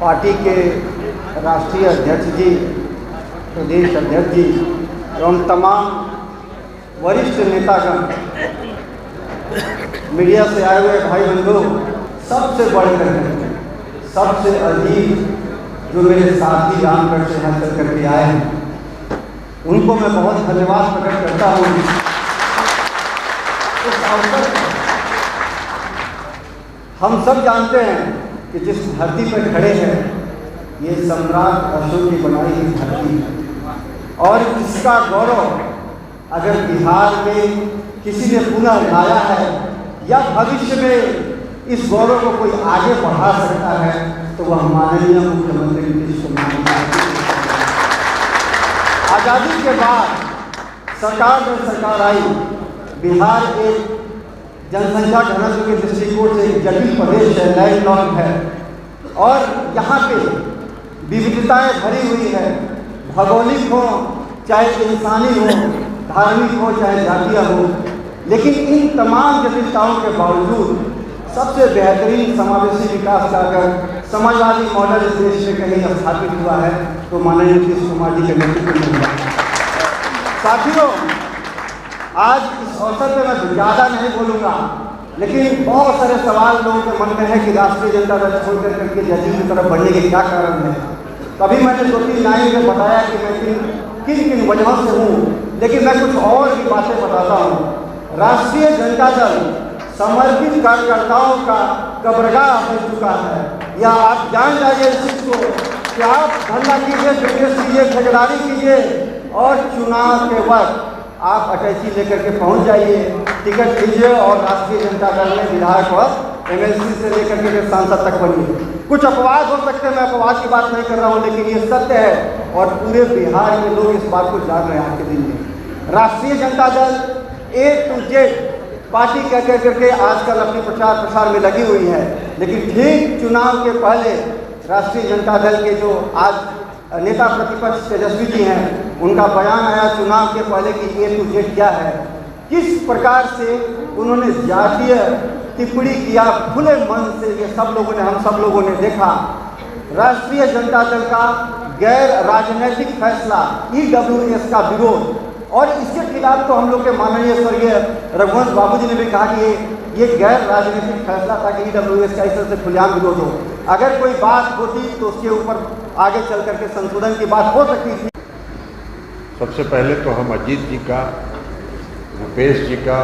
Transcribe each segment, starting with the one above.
Party के राष्ट्रीय अध्यक्ष जी, प्रदेश अध्यक्ष जी एवं तमाम वरिष्ठ नेतागण, मीडिया से आए हुए भाई बंधु, सबसे बढ़कर सबसे अजीब जो मेरे साथी रामगढ़ से यहाँ चल करके आए हैं, उनको मैं बहुत धन्यवाद प्रकट करता हूँ। इस अवसर पर हम सब जानते हैं कि जिस धरती पर खड़े हैं ये सम्राट अशोक की बनाई हुई धरती है और इसका गौरव अगर बिहार में किसी ने पुनः लाया है या भविष्य में इस गौरव को कोई आगे बढ़ा सकता है तो वह माननीय मुख्यमंत्री नीतीश कुमार जी। आज़ादी के बाद सरकार आई। बिहार एक जनसंख्या घनत्व के दृष्टिकोण से एक जटिल प्रदेश है, लैंडलॉक्ड है और यहाँ पे विविधताएं भरी हुई है, भौगोलिक हो चाहे इंसानी हो, धार्मिक हो चाहे जातीय हो, लेकिन इन तमाम जटिलताओं के बावजूद सबसे बेहतरीन समावेशी विकास का अगर समाजवादी मॉडल इस देश में कहीं स्थापित हुआ है तो माननीय नीतीश कुमार जी के नेतृत्व में हुआ। साथियों, आज इस अवसर पर मैं ज़्यादा नहीं बोलूँगा, लेकिन बहुत सारे सवाल लोगों के मन में है कि राष्ट्रीय जनता दल छोड़ करके जदयू की तरफ बढ़ने के क्या कारण है। तभी मैंने 2-3 लाइन में बताया कि मैं किन वजहों से हूँ, लेकिन मैं कुछ और भी बातें बताता हूँ। राष्ट्रीय जनता दल समर्पित कार्यकर्ताओं का कब्रगाह हो चुका है। या आप जान जाइए इस चीज़ को कि आप धरना कीजिए, जुलूस कीजिए, खजरारी कीजिए और चुनाव के वक्त आप अटैची लेकर के पहुंच जाइए, टिकट लीजिए और राष्ट्रीय जनता दल में विधायक व MLC से लेकर के सांसद तक बनिए। कुछ अपवाद हो सकते हैं, मैं अपवाद की बात नहीं कर रहा हूं, लेकिन ये सत्य है और पूरे बिहार के लोग इस बात को जान रहे हैं। आज के दिन में राष्ट्रीय Janata Dal A to Z party कह करके आजकल अपनी प्रचार प्रसार में लगी हुई है, लेकिन ठीक चुनाव के पहले राष्ट्रीय जनता दल के जो आज नेता प्रतिपक्ष तेजस्वी जी हैं, उनका बयान आया चुनाव के पहले कि A to Z क्या है, किस प्रकार से उन्होंने जातीय टिप्पणी किया खुले मन से। ये सब लोगों ने, हम सब लोगों ने देखा। राष्ट्रीय जनता दल का गैर राजनीतिक फैसला EWS का विरोध, और इसके खिलाफ तो हम लोग के माननीय स्वर्गीय रघुवंश बाबू जी ने भी कहा कि ये गैर राजनीतिक फैसला था कि EWS का इस तरह से खुलेआम विरोध हो। अगर कोई बात होती तो उसके ऊपर आगे चल करके संशोधन की बात हो सकती थी। सबसे पहले तो हम अजीत जी का, भूपेश जी का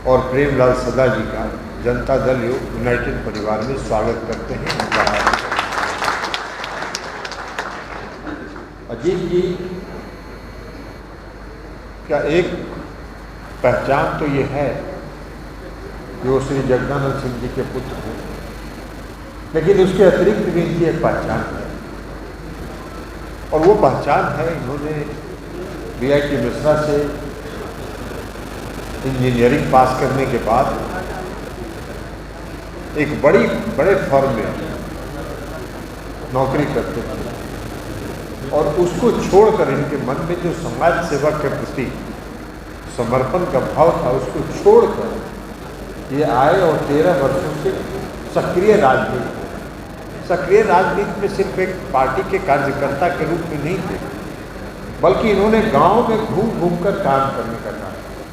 और प्रेमलाल सदा जी का जनता दल यूनाइटेड परिवार में स्वागत करते हैं। अजीत जी का एक पहचान तो ये है कि वो श्री जगदानंद सिंह जी के पुत्र हैं, लेकिन उसके अतिरिक्त भी इनकी एक पहचान है और वो पहचान है इन्होंने BIT मिश्रा से इंजीनियरिंग पास करने के बाद एक बड़े फर्म में नौकरी करते थे और उसको छोड़कर इनके मन में जो समाज सेवा के प्रति समर्पण का भाव था उसको छोड़कर ये आए और 13 वर्षों से सक्रिय राजनीति में सिर्फ एक पार्टी के कार्यकर्ता के रूप में नहीं थे, बल्कि इन्होंने गांव में घूम कर काम करने का काम किया।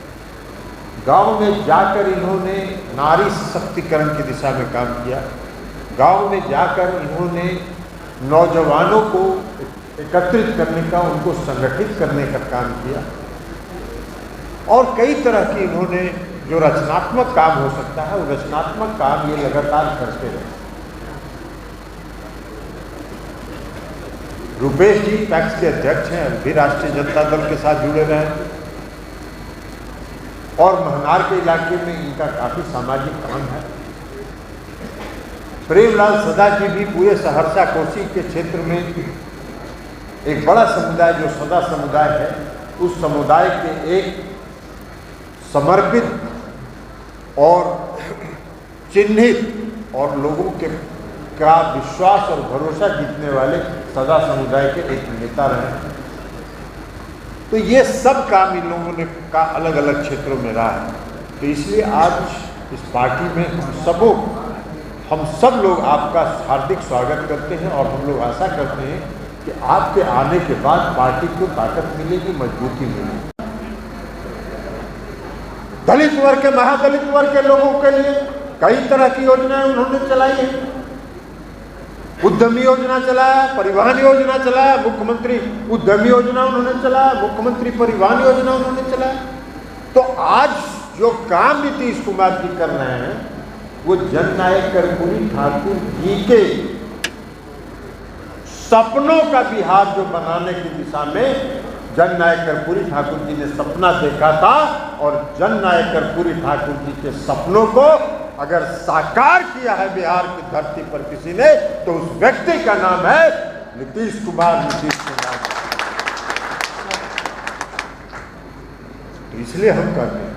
गांव में जाकर इन्होंने नारी सशक्तिकरण की दिशा में काम किया। गांव में जाकर इन्होंने नौजवानों को एकत्रित करने का, उनको संगठित करने का काम किया और कई तरह की इन्होंने जो रचनात्मक काम हो सकता है वो रचनात्मक काम ये लगातार करते रहे। रूपेश जी पैक्स के अध्यक्ष हैं, अभी राष्ट्रीय जनता दल के साथ जुड़े रहे और महनार के इलाके में इनका काफी सामाजिक काम है। प्रेमलाल सदा जी भी पूरे सहरसा कोसी के क्षेत्र में एक बड़ा समुदाय जो सदा समुदाय है, उस समुदाय के एक समर्पित और चिन्हित और लोगों के का विश्वास और भरोसा जीतने वाले सदा समुदाय के एक नेता रहे। तो ये सब काम इन लोगों ने का अलग अलग क्षेत्रों में रहा है। तो इसलिए आज इस पार्टी में हम सबों हम सब लोग आपका हार्दिक स्वागत करते हैं और हम लोग आशा करते हैं कि आपके आने के बाद पार्टी को ताकत मिलेगी, मजबूती मिलेगी। दलित वर्ग के, महादलित वर्ग के लोगों के लिए कई तरह की योजनाएं उन्होंने चलाई है। उद्यमी योजना चलाया, परिवहन योजना चलाया, मुख्यमंत्री उद्यमी योजना उन्होंने चलाया, मुख्यमंत्री परिवहन योजना उन्होंने चलाया। तो आज जो काम नीतीश कुमार जी कर रहे हैं वो जननायक कर्पूरी ठाकुर जी के सपनों का बिहार जो बनाने की दिशा में जननायक कर्पूरी ठाकुर जी ने सपना देखा था, और जननायक कर्पूरी ठाकुर जी के सपनों को अगर साकार किया है बिहार की धरती पर किसी ने, तो उस व्यक्ति का नाम है नीतीश कुमार। तो इसलिए हम कहते हैं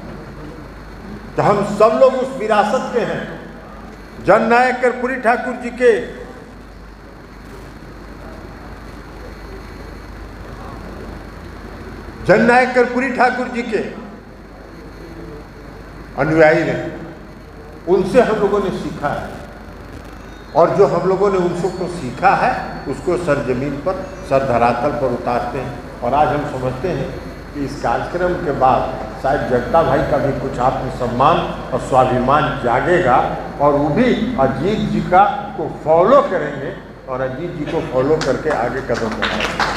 तो हम सब लोग उस विरासत के हैं, जननायक कर्पूरी ठाकुर जी के जननायक कर्पूरी ठाकुर जी के अनुयायी रहे। उनसे हम लोगों ने सीखा है, और जो हम लोगों ने उनसे को सीखा है उसको सरजमीन पर, सर धरातल पर उतारते हैं। और आज हम समझते हैं कि इस कार्यक्रम के बाद शायद जगता भाई का भी कुछ आत्मसम्मान और स्वाभिमान जागेगा, और वो भी अजीत जी का को फॉलो करेंगे और अजीत जी को फॉलो करके आगे कदम बढ़ाएंगे।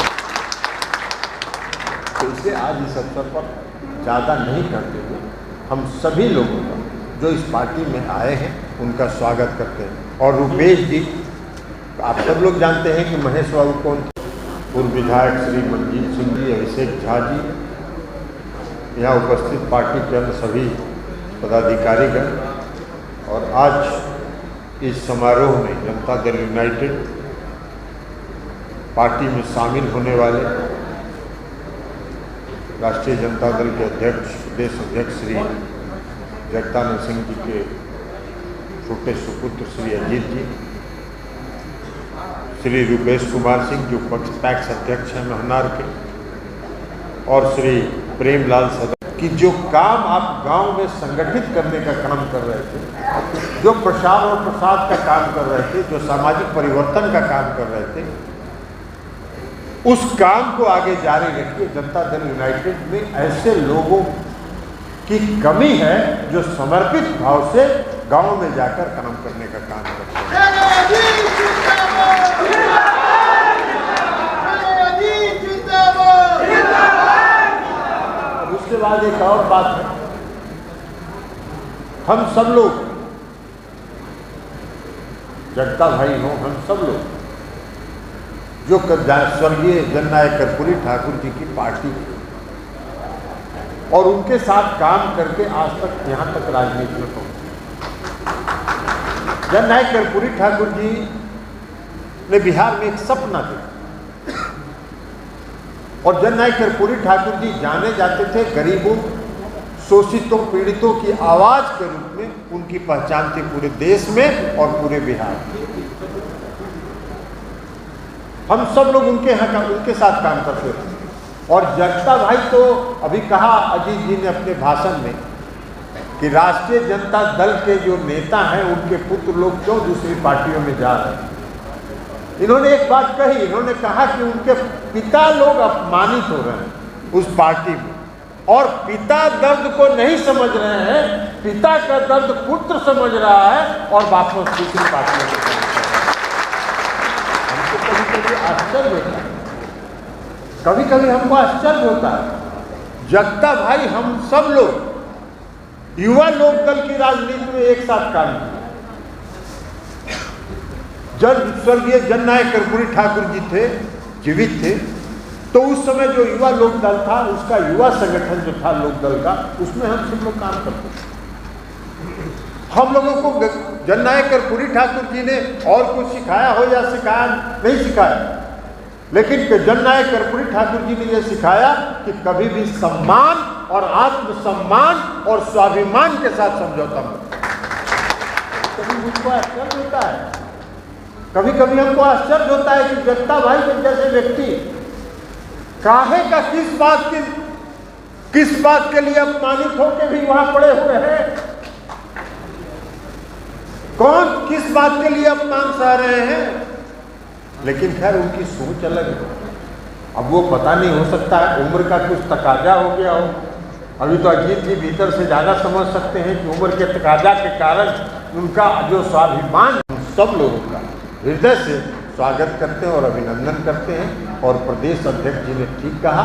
तो इसे आज इस अवसर पर ज़्यादा नहीं करते हुए हम सभी लोगों का जो इस पार्टी में आए हैं उनका स्वागत करते हैं। और रुपेश जी, आप सब लोग जानते हैं कि महेश बाबू कौन थे। पूर्व विधायक श्री मनजीत सिंह जी, अभिषेक झा जी, यहाँ उपस्थित पार्टी के अन्य सभी पदाधिकारीगण, और आज इस समारोह में जनता दल यूनाइटेड पार्टी में शामिल होने वाले राष्ट्रीय जनता दल के अध्यक्ष, प्रदेश अध्यक्ष श्री जगदानंद सिंह जी के छोटे सुपुत्र श्री अजीत जी, श्री रुपेश कुमार सिंह जो पैक्स अध्यक्ष हैं महनार के, और श्री प्रेमलाल सदा की जो काम आप गांव में संगठित करने का काम कर रहे थे, जो प्रसार और प्रसाद का काम कर रहे थे, जो सामाजिक परिवर्तन का काम कर रहे थे, उस काम को आगे जारी रखिए। जनता दल यूनाइटेड में ऐसे लोगों की कमी है जो समर्पित भाव से गांव में जाकर काम करने का काम करते हैं। उसके बाद एक और बात है, हम सब लोग, जगता भाई हो, हम सब लोग जो स्वर्गीय जननायक कर्पूरी ठाकुर जी की पार्टी और उनके साथ काम करके आज तक यहाँ तक राजनीति में पहुंचे। जननायक कर्पूरी ठाकुर जी ने बिहार में एक सपना देखा, और जननायक कर्पूरी ठाकुर जी जाने जाते थे गरीबों, शोषितों, पीड़ितों की आवाज के रूप में। उनकी पहचान थी पूरे देश में और पूरे बिहार में। हम सब लोग उनके साथ काम करते थे। और जगता भाई तो अभी कहा अजीत जी ने अपने भाषण में कि राष्ट्रीय जनता दल के जो नेता हैं उनके पुत्र लोग क्यों दूसरी पार्टियों में जा रहे हैं। इन्होंने एक बात कही, इन्होंने कहा कि उनके पिता लोग अपमानित हो रहे हैं उस पार्टी में, और पिता दर्द को नहीं समझ रहे हैं, पिता का दर्द पुत्र समझ रहा है और वापस दूसरी पार्टियों में। आश्चर्य होता है, कभी कभी हमको आश्चर्य होता है। जगता भाई हम सब लोग युवा लोक दल की राजनीति में एक साथ काम किए। जब स्वर्गीय जननायक कर्पूरी ठाकुर जी थे, जीवित थे, तो उस समय जो युवा लोक दल था, उसका युवा संगठन जो था लोक दल का, उसमें हम सब लोग काम करते थे। हम लोगों को जननायक कर्पूरी ठाकुर जी ने और कुछ सिखाया हो या सिखाया नहीं सिखाया, लेकिन जननायक कर्पूरी ठाकुर जी ने यह सिखाया कि कभी भी सम्मान और आत्मसम्मान और स्वाभिमान के साथ समझौता मत। कभी मुझको आश्चर्य होता है, कभी कभी हमको आश्चर्य होता है कि जगता भाई के जैसे व्यक्ति काहे का किस बात के लिए अपमानित होकर भी वहां पड़े हुए हैं। कौन किस बात के लिए अपमान सह रहे हैं, लेकिन खैर उनकी सोच अलग है। अब वो पता नहीं, हो सकता है उम्र का कुछ तकाजा हो गया हो। अभी तो अजीत जी भीतर से ज़्यादा समझ सकते हैं कि उम्र के तकाजा के कारण उनका जो स्वाभिमान, सब लोगों का हृदय से स्वागत करते हैं और अभिनंदन करते हैं। और प्रदेश अध्यक्ष जी ने ठीक कहा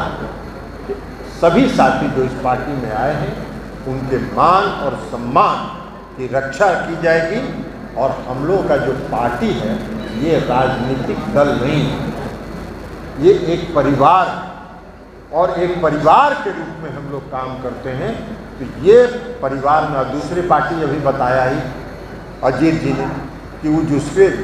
कि सभी साथी जो इस पार्टी में आए हैं उनके मान और सम्मान की रक्षा की जाएगी। और हम लोगों का जो पार्टी है ये राजनीतिक दल नहीं है, ये एक परिवार, और एक परिवार के रूप में हम लोग काम करते हैं। तो ये परिवार में, दूसरी पार्टी अभी बताया ही अजीत जी ने कि वो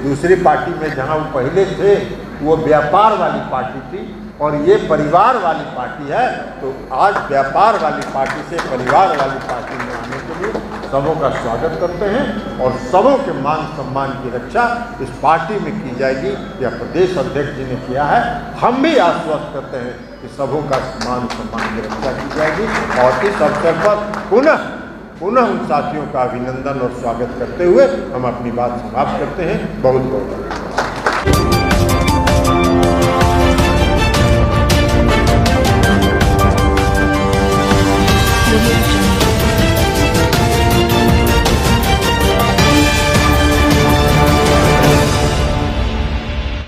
दूसरी पार्टी में जहाँ वो पहले थे वो व्यापार वाली पार्टी थी और ये परिवार वाली पार्टी है। तो आज व्यापार वाली पार्टी से परिवार वाली पार्टी में आने के लिए सबों का स्वागत करते हैं और सबों के मान सम्मान की रक्षा इस पार्टी में की जाएगी। यह प्रदेश अध्यक्ष जी ने किया है। हम भी आश्वस्त करते हैं कि सबों का मान सम्मान की रक्षा की जाएगी। और इस अवसर पर पुनः उन साथियों का अभिनंदन और स्वागत करते हुए हम अपनी बात समाप्त करते हैं। बहुत बहुत धन्यवाद।